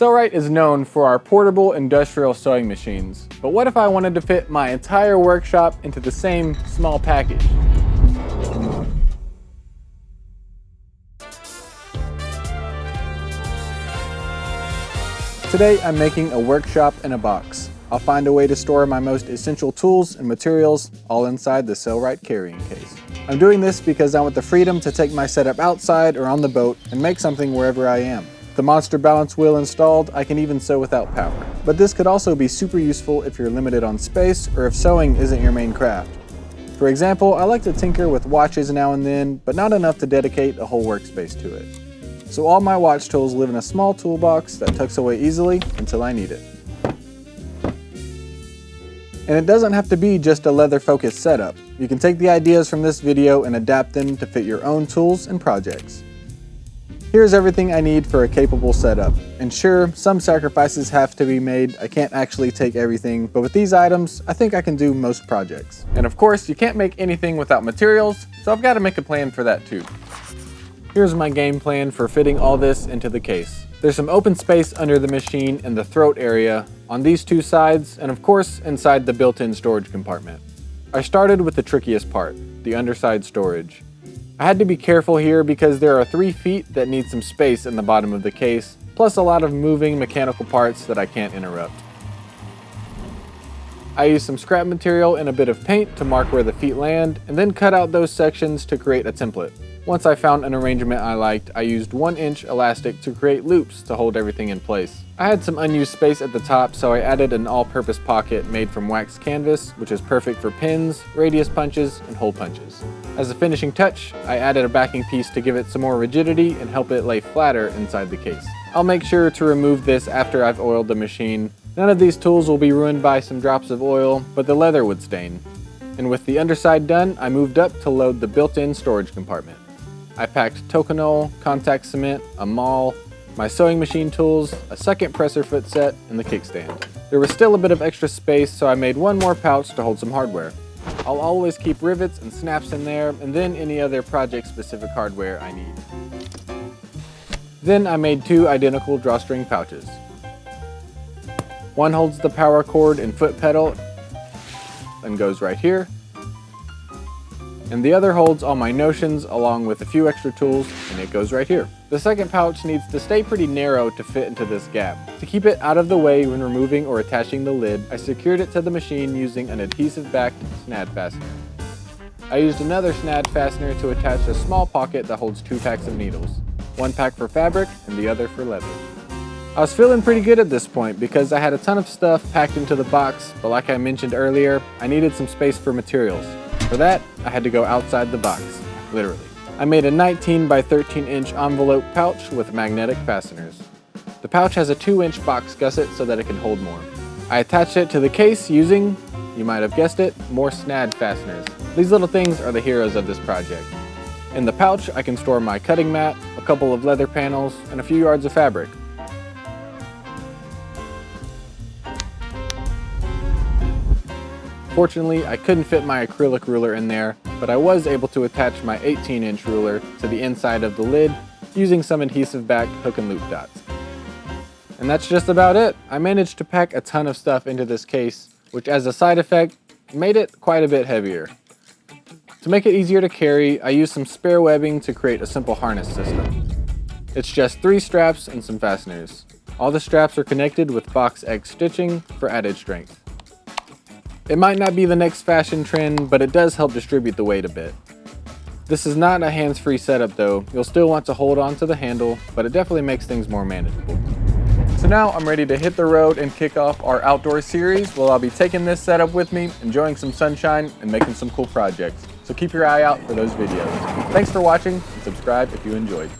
Sailrite is known for our portable industrial sewing machines, but what if I wanted to fit my entire workshop into the same small package? Today I'm making a workshop in a box. I'll find a way to store my most essential tools and materials all inside the Sailrite carrying case. I'm doing this because I want the freedom to take my setup outside or on the boat and make something wherever I am. With the monster balance wheel installed, I can even sew without power. But this could also be super useful if you're limited on space or if sewing isn't your main craft. For example, I like to tinker with watches now and then, but not enough to dedicate a whole workspace to it. So all my watch tools live in a small toolbox that tucks away easily until I need it. And it doesn't have to be just a leather-focused setup. You can take the ideas from this video and adapt them to fit your own tools and projects. Here's everything I need for a capable setup. And sure, some sacrifices have to be made. I can't actually take everything, but with these items, I think I can do most projects. And of course, you can't make anything without materials, so I've got to make a plan for that too. Here's my game plan for fitting all this into the case. There's some open space under the machine in the throat area, on these two sides, and of course inside the built-in storage compartment. I started with the trickiest part, the underside storage. I had to be careful here because there are 3 feet that need some space in the bottom of the case, plus a lot of moving mechanical parts that I can't interrupt. I used some scrap material and a bit of paint to mark where the feet land, and then cut out those sections to create a template. Once I found an arrangement I liked, I used 1-inch elastic to create loops to hold everything in place. I had some unused space at the top, so I added an all-purpose pocket made from waxed canvas, which is perfect for pins, radius punches, and hole punches. As a finishing touch, I added a backing piece to give it some more rigidity and help it lay flatter inside the case. I'll make sure to remove this after I've oiled the machine. None of these tools will be ruined by some drops of oil, but the leather would stain. And with the underside done, I moved up to load the built-in storage compartment. I packed Toconol, contact cement, a maul, my sewing machine tools, a second presser foot set, and the kickstand. There was still a bit of extra space, so I made one more pouch to hold some hardware. I'll always keep rivets and snaps in there, and then any other project-specific hardware I need. Then I made 2 identical drawstring pouches. One holds the power cord and foot pedal and goes right here. And the other holds all my notions along with a few extra tools, and it goes right here. The second pouch needs to stay pretty narrow to fit into this gap. To keep it out of the way when removing or attaching the lid, I secured it to the machine using an adhesive-backed snad fastener. I used another snad fastener to attach a small pocket that holds 2 packs of needles. One pack for fabric and the other for leather. I was feeling pretty good at this point because I had a ton of stuff packed into the box, but like I mentioned earlier, I needed some space for materials. For that, I had to go outside the box, literally. I made a 19 by 13 inch envelope pouch with magnetic fasteners. The pouch has a 2-inch box gusset so that it can hold more. I attached it to the case using, you might have guessed it, more snad fasteners. These little things are the heroes of this project. In the pouch, I can store my cutting mat, a couple of leather panels, and a few yards of fabric. Fortunately, I couldn't fit my acrylic ruler in there, but I was able to attach my 18-inch ruler to the inside of the lid using some adhesive-backed hook and loop dots. And that's just about it. I managed to pack a ton of stuff into this case, which as a side effect, made it quite a bit heavier. To make it easier to carry, I used some spare webbing to create a simple harness system. It's just 3 straps and some fasteners. All the straps are connected with box X stitching for added strength. It might not be the next fashion trend, but it does help distribute the weight a bit. This is not a hands-free setup though. You'll still want to hold on to the handle, but it definitely makes things more manageable. So now I'm ready to hit the road and kick off our outdoor series. Well, I'll be taking this setup with me, enjoying some sunshine, and making some cool projects. So keep your eye out for those videos. Thanks for watching, and subscribe if you enjoyed.